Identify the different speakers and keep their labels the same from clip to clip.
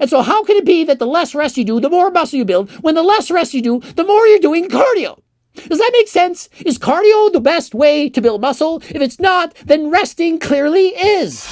Speaker 1: And so how can it be that the less rest you do, the more muscle you build, when the less rest you do, the more you're doing cardio? Does that make sense? Is cardio the best way to build muscle? If it's not, then resting clearly is.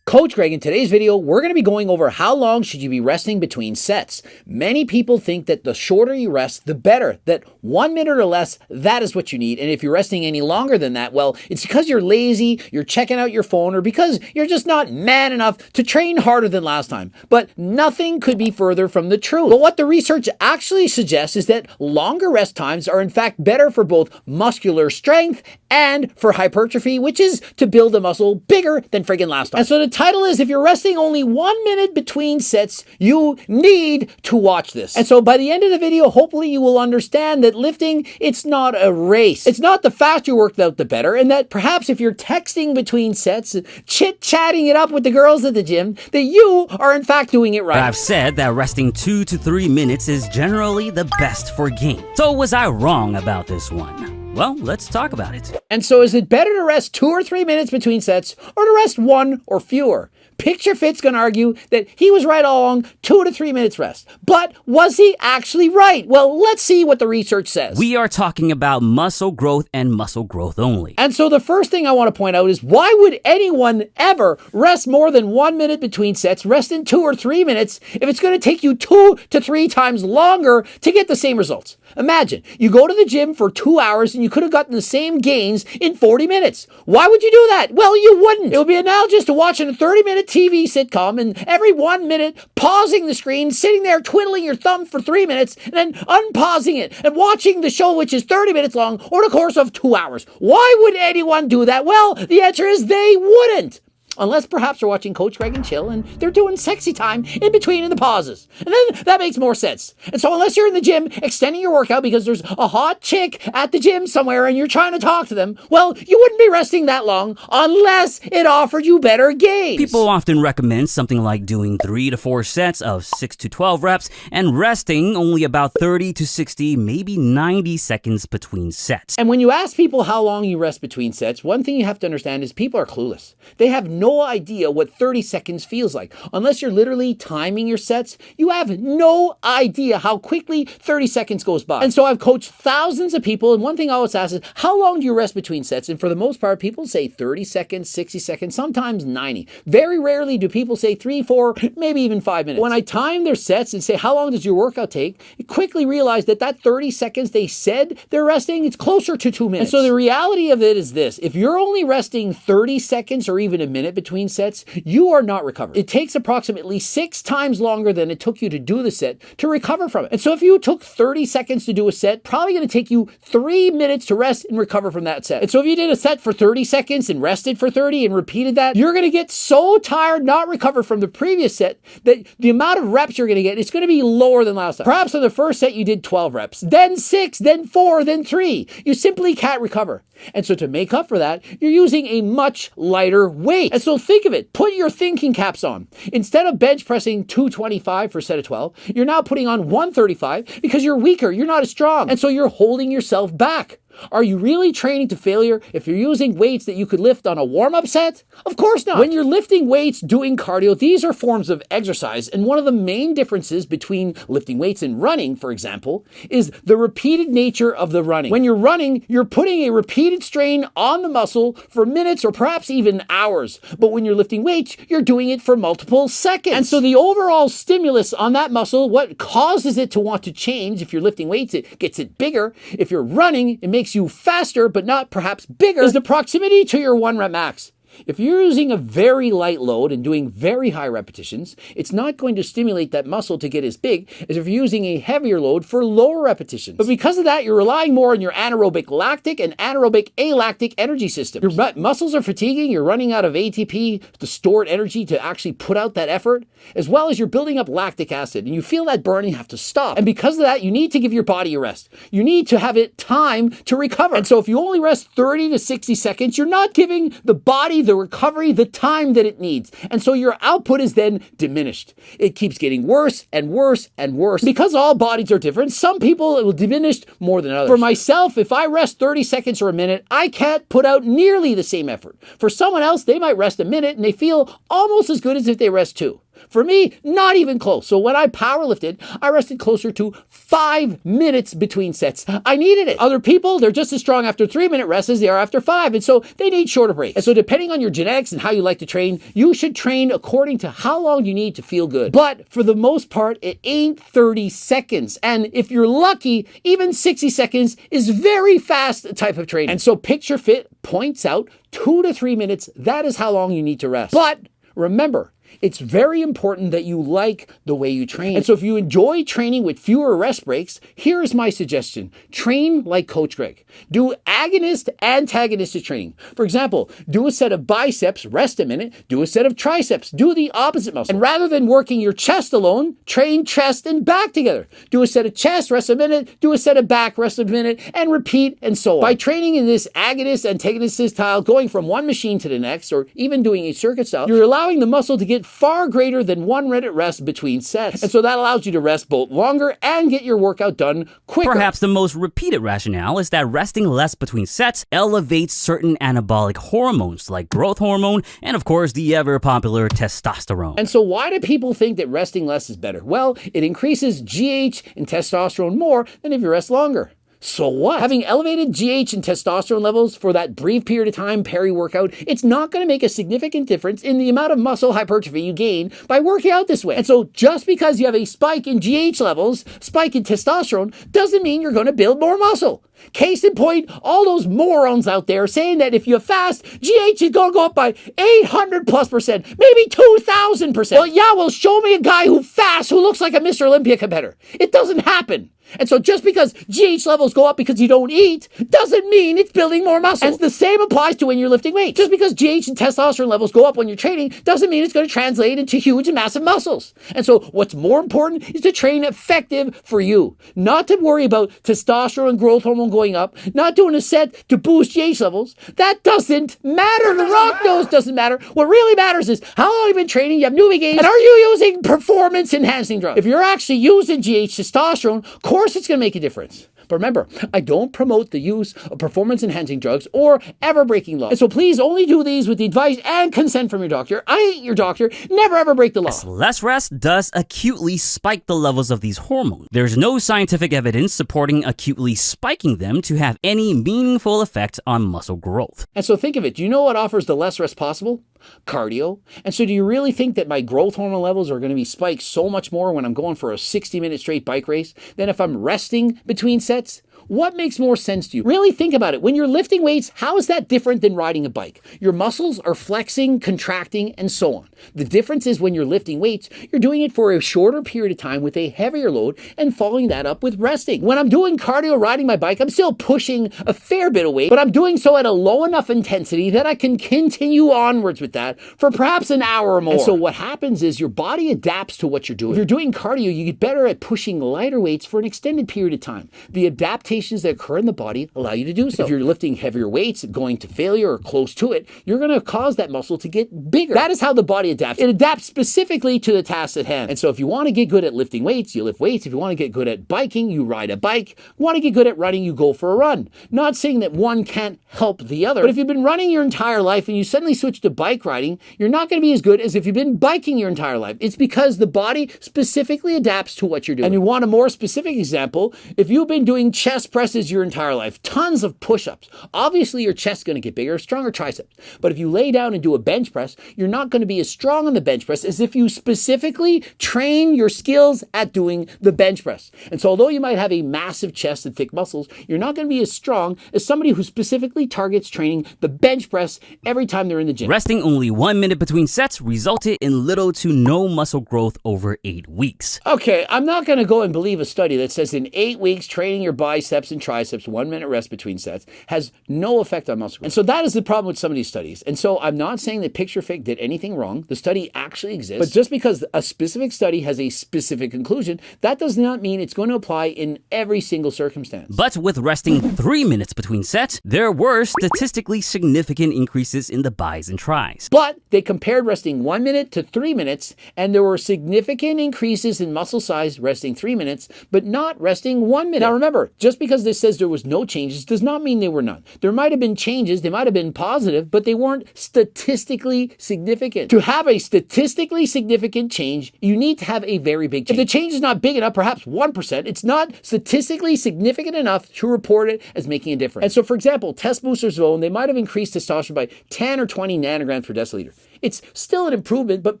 Speaker 1: Coach Greg, in today's video, we're going to be going over how long should you be resting between sets. Many people think that the shorter you rest, the better, that 1 minute or less, that is what you need. And if you're resting any longer than that, well, it's because you're lazy, you're checking out your phone, or because you're just not man enough to train harder than last time. But nothing could be further from the truth. But what the research actually suggests is that longer rest times are in fact better for both muscular strength and for hypertrophy, which is to build a muscle bigger than friggin' last time. And so the title is, if you're resting only 1 minute between sets, you need to watch this. And so by the end of the video, hopefully you will understand that lifting, it's not a race. It's not the faster you work out, the better. And that perhaps if you're texting between sets, chit-chatting it up with the girls at the gym, that you are in fact doing it right.
Speaker 2: I've said that resting 2 to 3 minutes is generally the best for gain. So was I wrong about this one? Well, let's talk about it.
Speaker 1: And so is it better to rest 2 or 3 minutes between sets or to rest 1 or fewer? Picture Fit's going to argue that he was right all along, 2 to 3 minutes rest. But was he actually right? Well, let's see what the research says.
Speaker 2: We are talking about muscle growth and muscle growth only.
Speaker 1: And so the first thing I want to point out is, why would anyone ever rest more than 1 minute between sets, rest in 2 or 3 minutes, if it's going to take you 2 to 3 times longer to get the same results? Imagine, you go to the gym for 2 hours and you could have gotten the same gains in 40 minutes. Why would you do that? Well, you wouldn't. It would be analogous to watching a 30-minute TV sitcom and every 1 minute pausing the screen, sitting there twiddling your thumb for 3 minutes, and then unpausing it and watching the show, which is 30 minutes long, over the course of 2 hours. Why would anyone do that? Well, the answer is they wouldn't. Unless perhaps they're watching Coach Greg and Chill and they're doing sexy time in between in the pauses. And then that makes more sense. And so unless you're in the gym extending your workout because there's a hot chick at the gym somewhere and you're trying to talk to them, well, you wouldn't be resting that long unless it offered you better gains.
Speaker 2: People often recommend something like doing 3 to 4 sets of 6 to 12 reps and resting only about 30 to 60, maybe 90 seconds between sets.
Speaker 1: And when you ask people how long you rest between sets, one thing you have to understand is people are clueless. They have no idea what 30 seconds feels like. Unless you're literally timing your sets, you have no idea how quickly 30 seconds goes by. And so I've coached thousands of people, and one thing I always ask is, how long do you rest between sets? And for the most part, people say 30 seconds, 60 seconds, sometimes 90. Very rarely do people say 3, 4, maybe even 5 minutes. When I time their sets and say, how long does your workout take? I quickly realize that 30 seconds they said they're resting, it's closer to 2 minutes. And so the reality of it is this: if you're only resting 30 seconds or even a minute between sets, you are not recovered. It takes approximately 6 times longer than it took you to do the set to recover from it. And so if you took 30 seconds to do a set, probably going to take you 3 minutes to rest and recover from that set. And so if you did a set for 30 seconds and rested for 30 and repeated that, you're going to get so tired, not recover from the previous set, that the amount of reps you're going to get is going to be lower than last time. Perhaps on the first set you did 12 reps, then 6, then 4, then 3. You simply can't recover. And so to make up for that, you're using a much lighter weight. And so think of it. Put your thinking caps on. Instead of bench pressing 225 for a set of 12, you're now putting on 135 because you're weaker. You're not as strong. And so you're holding yourself back. Are you really training to failure if you're using weights that you could lift on a warm-up set? Of course not. When you're lifting weights, doing cardio, these are forms of exercise. And one of the main differences between lifting weights and running, for example, is the repeated nature of the running. When you're running, you're putting a repeated strain on the muscle for minutes or perhaps even hours. But when you're lifting weights, you're doing it for multiple seconds. And so the overall stimulus on that muscle, what causes it to want to change, if you're lifting weights, it gets it bigger. If you're running, it makes you faster, but not perhaps bigger, is the proximity to your 1 rep max. If you're using a very light load and doing very high repetitions, it's not going to stimulate that muscle to get as big as if you're using a heavier load for lower repetitions. But because of that, you're relying more on your anaerobic lactic and anaerobic alactic energy system. Your muscles are fatiguing, you're running out of ATP, the stored energy to actually put out that effort, as well as you're building up lactic acid, and you feel that burn and you have to stop. And because of that, you need to give your body a rest. You need to have it time to recover. And so if you only rest 30 to 60 seconds, you're not giving the body body, the recovery, the time that it needs. And so your output is then diminished. It keeps getting worse and worse and worse. Because all bodies are different, some people it will diminish more than others. For myself, if I rest 30 seconds or a minute, I can't put out nearly the same effort. For someone else, they might rest a minute and they feel almost as good as if they rest 2. For me, not even close. So when I powerlifted, I rested closer to 5 minutes between sets. I needed it. Other people, they're just as strong after 3-minute rests as they are after 5. And so they need shorter breaks. And so depending on your genetics and how you like to train, you should train according to how long you need to feel good. But for the most part, it ain't 30 seconds. And if you're lucky, even 60 seconds is very fast type of training. And so Picture Fit points out 2 to 3 minutes. That is how long you need to rest. But remember, it's very important that you like the way you train. And so if you enjoy training with fewer rest breaks, here's my suggestion. Train like Coach Greg. Do agonist, antagonistic training. For example, do a set of biceps, rest a minute, do a set of triceps, do the opposite muscle. And rather than working your chest alone, train chest and back together. Do a set of chest, rest a minute, do a set of back, rest a minute, and repeat and so on. By training in this agonist, antagonistic style, going from one machine to the next, or even doing a circuit style, you're allowing the muscle to get far greater than 1 minute rest between sets. And so that allows you to rest both longer and get your workout done quicker.
Speaker 2: Perhaps the most repeated rationale is that resting less between sets elevates certain anabolic hormones like growth hormone and of course the ever popular testosterone.
Speaker 1: And so why do people think that resting less is better? Well, it increases GH and testosterone more than if you rest longer. So what? Having elevated GH and testosterone levels for that brief period of time peri-workout, it's not going to make a significant difference in the amount of muscle hypertrophy you gain by working out this way. And so just because you have a spike in GH levels, spike in testosterone, doesn't mean you're going to build more muscle. Case in point, all those morons out there saying that if you fast, GH is going to go up by 800+%, maybe 2,000%. Well, show me a guy who fasts who looks like a Mr. Olympia competitor. It doesn't happen. And so just because GH levels go up because you don't eat doesn't mean it's building more muscle. And the same applies to when you're lifting weights. Just because GH and testosterone levels go up when you're training doesn't mean it's going to translate into huge and massive muscles. And so what's more important is to train effective for you. Not to worry about testosterone and growth hormone going up, not doing a set to boost GH levels. That doesn't matter. The rock knows doesn't matter. What really matters is how long you've been training, you have newbie gains, and are you using performance enhancing drugs? If you're actually using GH testosterone, of course it's going to make a difference. But remember, I don't promote the use of performance-enhancing drugs or ever breaking law. And so please only do these with the advice and consent from your doctor. I ain't your doctor. Never ever break the law.
Speaker 2: Less rest does acutely spike the levels of these hormones. There's no scientific evidence supporting acutely spiking them to have any meaningful effect on muscle growth.
Speaker 1: And so think of it. Do you know what offers the less rest possible? Cardio. And so do you really think that my growth hormone levels are going to be spiked so much more when I'm going for a 60-minute straight bike race than if I'm resting between sets? What makes more sense to you? Really think about it. When you're lifting weights, how is that different than riding a bike? Your muscles are flexing, contracting, and so on. The difference is when you're lifting weights, you're doing it for a shorter period of time with a heavier load and following that up with resting. When I'm doing cardio riding my bike, I'm still pushing a fair bit of weight, but I'm doing so at a low enough intensity that I can continue onwards with that for perhaps an hour or more. And so what happens is your body adapts to what you're doing. If you're doing cardio, you get better at pushing lighter weights for an extended period of time. The adaptation that occur in the body allow you to do so. If you're lifting heavier weights, going to failure or close to it, you're going to cause that muscle to get bigger. That is how the body adapts. It adapts specifically to the task at hand. And so if you want to get good at lifting weights, you lift weights. If you want to get good at biking, you ride a bike. You want to get good at running, you go for a run. Not saying that one can't help the other, but if you've been running your entire life and you suddenly switch to bike riding, you're not going to be as good as if you've been biking your entire life. It's because the body specifically adapts to what you're doing. And you want a more specific example, if you've been doing chest presses your entire life, tons of push-ups, obviously your chest's going to get bigger, stronger triceps. But if you lay down and do a bench press, you're not going to be as strong on the bench press as if you specifically train your skills at doing the bench press. And so although you might have a massive chest and thick muscles, you're not going to be as strong as somebody who specifically targets training the bench press every time they're in the gym.
Speaker 2: Resting only 1 minute between sets resulted in little to no muscle growth over 8 weeks.
Speaker 1: Okay, I'm not going to go and believe a study that says in 8 weeks training your biceps biceps and triceps, 1 minute rest between sets, has no effect on muscle growth. And so that is the problem with some of these studies. And so I'm not saying that PictureFit did anything wrong. The study actually exists. But just because a specific study has a specific conclusion, that does not mean it's going to apply in every single circumstance.
Speaker 2: But with resting 3 minutes between sets, there were statistically significant increases in the bis and tris.
Speaker 1: But they compared resting 1 minute to 3 minutes, and there were significant increases in muscle size resting 3 minutes, but not resting 1 minute. Now remember, just because this says there was no changes does not mean they were none. There might have been changes, they might have been positive, but they weren't statistically significant. To have a statistically significant change, you need to have a very big change. If the change is not big enough, perhaps 1%, it's not statistically significant enough to report it as making a difference. And so, for example, test boosters alone, they might have increased testosterone by 10 or 20 nanograms per deciliter. It's still an improvement, but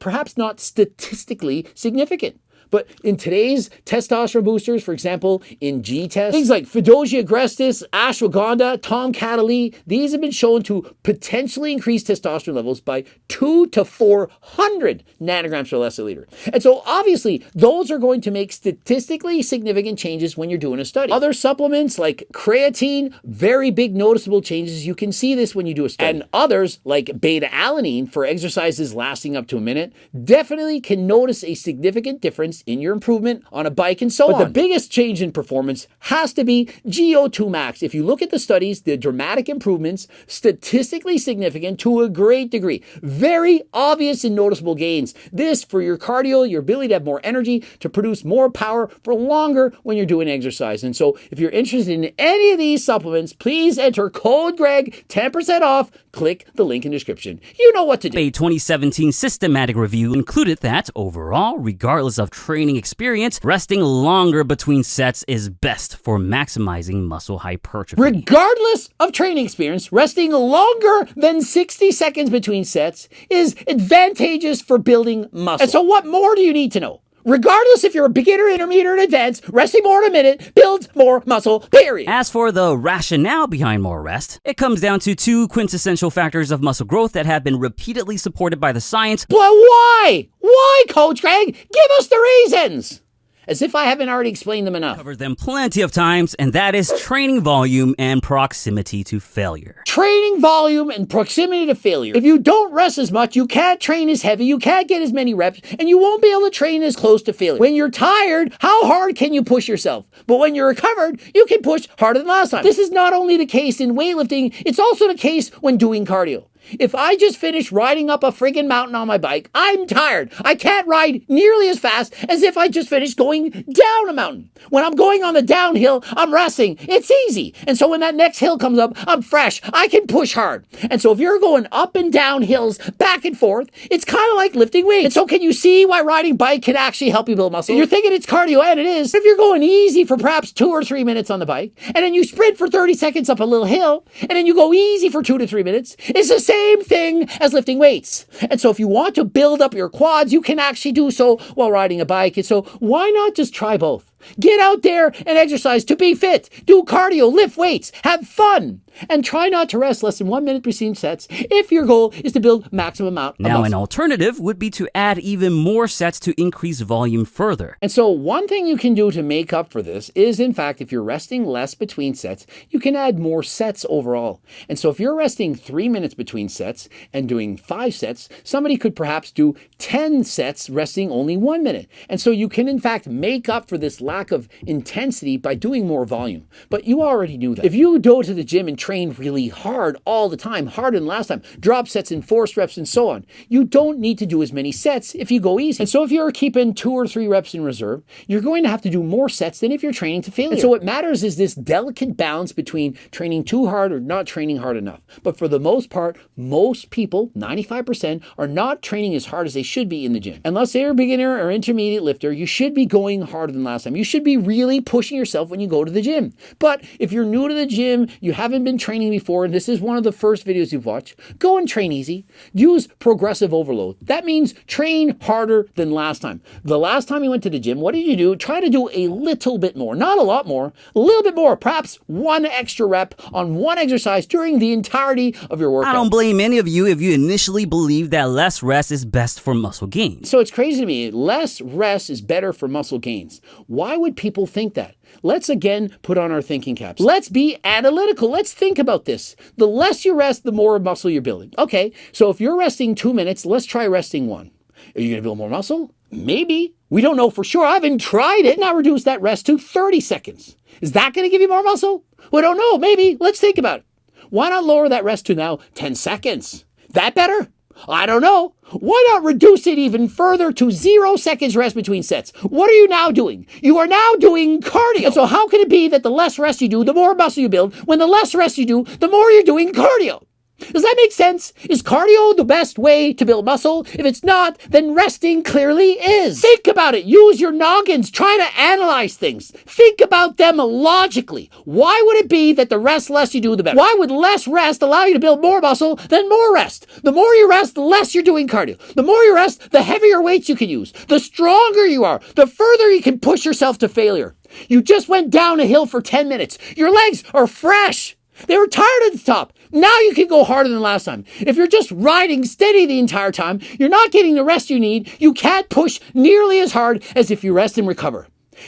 Speaker 1: perhaps not statistically significant. But in today's testosterone boosters, for example, in G-test, things like Fedosia agrestis, ashwagandha, Tom Catalee, these have been shown to potentially increase testosterone levels by 200 to 400 nanograms per deciliter. And so obviously, those are going to make statistically significant changes when you're doing a study. Other supplements like creatine, very big noticeable changes. You can see this when you do a study. And others like beta-alanine for exercises lasting up to a minute definitely can notice a significant difference in your improvement on a bike and so on. But the biggest change in performance has to be GO2 max. If you look at the studies, the dramatic improvements, statistically significant to a great degree. Very obvious and noticeable gains. This for your cardio, your ability to have more energy, to produce more power for longer when you're doing exercise. And so if you're interested in any of these supplements, please enter code GREG, 10% off. Click the link in the description. You know what to do.
Speaker 2: A 2017 systematic review included that overall, regardless of training experience, resting longer between sets is best for maximizing muscle hypertrophy.
Speaker 1: Regardless of training experience, resting longer than 60 seconds between sets is advantageous for building muscle. And so what more do you need to know? Regardless if you're a beginner, intermediate, or advanced, resting more in a minute builds more muscle, period.
Speaker 2: As for the rationale behind more rest, it comes down to two quintessential factors of muscle growth that have been repeatedly supported by the science.
Speaker 1: But why? Why, Coach Greg? Give us the reasons. As if I haven't already explained them enough.
Speaker 2: Covered them plenty of times, and that is training volume and proximity to failure.
Speaker 1: Training volume and proximity to failure. If you don't rest as much, you can't train as heavy, you can't get as many reps, and you won't be able to train as close to failure. When you're tired, how hard can you push yourself? But when you're recovered, you can push harder than last time. This is not only the case in weightlifting, it's also the case when doing cardio. If I just finished riding up a friggin' mountain on my bike, I'm tired. I can't ride nearly as fast as if I just finished going down a mountain. When I'm going on the downhill, I'm resting. It's easy. And so when that next hill comes up, I'm fresh. I can push hard. And so if you're going up and down hills, back and forth, it's kind of like lifting weights. And so can you see why riding bike can actually help you build muscle? You're thinking it's cardio, and it is. If you're going easy for perhaps 2 or 3 minutes on the bike, and then you sprint for 30 seconds up a little hill, and then you go easy for 2 to 3 minutes, it's the same thing as lifting weights. And so if you want to build up your quads, you can actually do so while riding a bike. And so why not just try both? Get out there and exercise to be fit. Do cardio, lift weights, have fun, and try not to rest less than 1 minute between sets if your goal is to build maximum amount of muscle.
Speaker 2: Now, an alternative would be to add even more sets to increase volume further.
Speaker 1: And so one thing you can do to make up for this is, in fact, if you're resting less between sets, you can add more sets overall. And so if you're resting 3 minutes between sets and doing 5 sets, somebody could perhaps do 10 sets resting only 1 minute. And so you can, in fact, make up for this lack of intensity by doing more volume. But you already knew that. If you go to the gym and train really hard all the time, harder than last time, drop sets and force reps and so on, you don't need to do as many sets if you go easy. And so if you're keeping 2 or 3 reps in reserve, you're going to have to do more sets than if you're training to failure. And so what matters is this delicate balance between training too hard or not training hard enough. But for the most part, most people, 95%, are not training as hard as they should be in the gym. Unless they're a beginner or intermediate lifter, you should be going harder than last time. You should be really pushing yourself when you go to the gym. But if you're new to the gym, you haven't been training before, and this is one of the first videos you've watched, go and train easy. Use progressive overload. That means train harder than last time. The last time you went to the gym, what did you do? Try to do a little bit more, not a lot more, a little bit more, perhaps 1 extra rep on 1 exercise during the entirety of your workout.
Speaker 2: I don't blame any of you if you initially believe that less rest is best for muscle gains.
Speaker 1: So it's crazy to me, less rest is better for muscle gains. Why would people think that? Let's again put on our thinking caps. Let's be analytical. Let's think about this. The less you rest, the more muscle you're building. Okay, so if you're resting 2 minutes, let's try resting 1. Are you going to build more muscle? Maybe. We don't know for sure. I haven't tried it. Now reduce that rest to 30 seconds. Is that going to give you more muscle? We don't know. Maybe. Let's think about it. Why not lower that rest to now 10 seconds? That better? I don't know. Why not reduce it even further to 0 seconds rest between sets? What are you now doing? You are now doing cardio. And so how can it be that the less rest you do, the more muscle you build, when the less rest you do, the more you're doing cardio? Does that make sense? Is cardio the best way to build muscle? If it's not, then resting clearly is. Think about it. Use your noggins. Try to analyze things. Think about them logically. Why would it be that the less you do, the better? Why would less rest allow you to build more muscle than more rest? The more you rest, the less you're doing cardio. The more you rest, the heavier weights you can use. The stronger you are, the further you can push yourself to failure. You just went down a hill for 10 minutes. Your legs are fresh. They were tired at the top. Now you can go harder than last time. If you're just riding steady the entire time, you're not getting the rest you need. You can't push nearly as hard as if you rest and recover.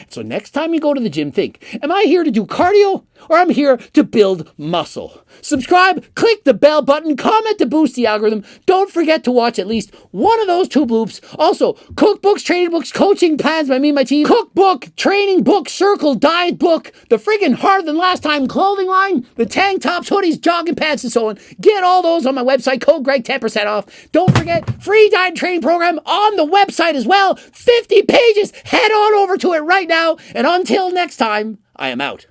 Speaker 1: So next time you go to the gym, think, am I here to do cardio or I'm here to build muscle? Subscribe, click the bell button, comment to boost the algorithm. Don't forget to watch at least one of those 2 bloops. Also, cookbooks, training books, coaching plans by me and my team, cookbook, training book, circle, diet book, the friggin' harder than last time clothing line, the tank tops, hoodies, jogging pants, and so on. Get all those on my website, code Greg 10% off. Don't forget, free diet training program on the website as well. 50 pages. Head on over to it right now. And until next time, I am out.